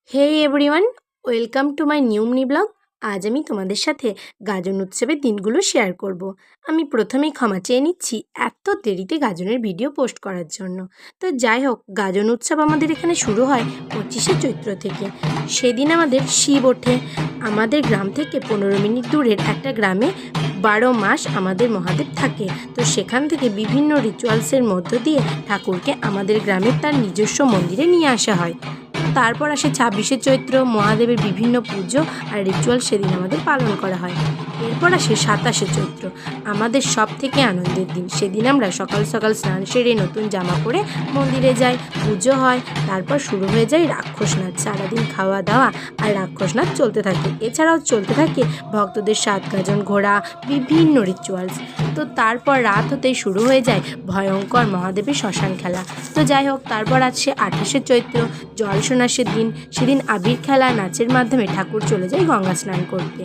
Hey everyone, welcome to my new mini vlog. আজ আমি তোমাদের সাথে গাজন উৎসবের দিনগুলো শেয়ার করব। আমি প্রথমেই ক্ষমা চেয়ে নিচ্ছি এত দেরিতে গাজনের ভিডিও পোস্ট করার জন্য। তো যাই হোক, গাজন উৎসব আমাদের এখানে শুরু হয় 25শে চৈত্র থেকে। সেদিন আমাদের শিব ওঠে। আমাদের গ্রাম থেকে 15 মিনিট দূরের একটা গ্রামে 12 মাস আমাদের মহাদেব থাকে। তো সেখান থেকে বিভিন্ন রিচুয়ালসের মধ্য দিয়ে ঠাকুরকে আমাদের গ্রামের তার নিজস্ব মন্দিরে নিয়ে আসা হয়। তারপর আসে 26শে চৈত্র, মহাদেবের বিভিন্ন পুজো আর রিচুয়াল সেদিন আমাদের পালন করা হয়। এরপর আসে 27শে চৈত্র, আমাদের সব থেকে আনন্দের দিন। সেদিন আমরা সকাল সকাল স্নান সেরে নতুন জামা পরে মন্দিরে যাই, পুজো হয়। তারপর শুরু হয়ে যায় রাক্ষস নাচ। সারাদিন খাওয়া দাওয়া আর রাক্ষস নাচ চলতে থাকে। এছাড়াও চলতে থাকে ভক্তদের 7 গাজন ঘোরা, বিভিন্ন রিচুয়ালস। তো তারপর রাত হতেই শুরু হয়ে যায় ভয়ঙ্কর মহাদেবের শ্মশান খেলা। তো যাই হোক, তারপর আছে 28শে চৈত্র, জল সন্ন্যাসের দিন। সেদিন আবির খেলা নাচের মাধ্যমে ঠাকুর চলে যায় গঙ্গা স্নান করতে।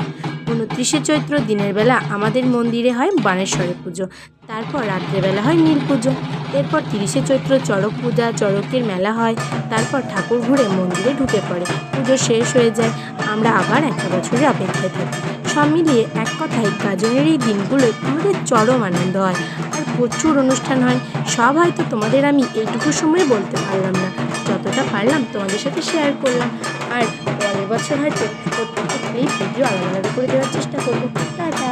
29শে চৈত্র দিনের বেলা আমাদের মন্দিরে হয় বানেশ্বরে পুজো। তারপর রাত্রেবেলা হয় নীল পুজো। এরপর 30শে চৈত্র চড়ক পূজা, চড়কের মেলা হয়। তারপর ঠাকুর ঘুরে মন্দিরে ঢুকে পড়ে। পুজো শেষ হয়ে যায়, আমরা আবার একটা বছরের অপেক্ষায় থাকি। সব মিলিয়ে এক কথায় গাজনের এই দিনগুলোয় আমাদের চরম আনন্দ হয় আর প্রচুর অনুষ্ঠান হয়। সব হয়তো তোমাদের আমি এইটুকু সময়ে বলতে পারলাম না, যতটা পারলাম তোমাদের সাথে শেয়ার করলাম। আর পরের বছর হয়তো প্রত্যেকটা ভিডিও আলাদা আলাদা করে দেওয়ার চেষ্টা করবো। টাটা।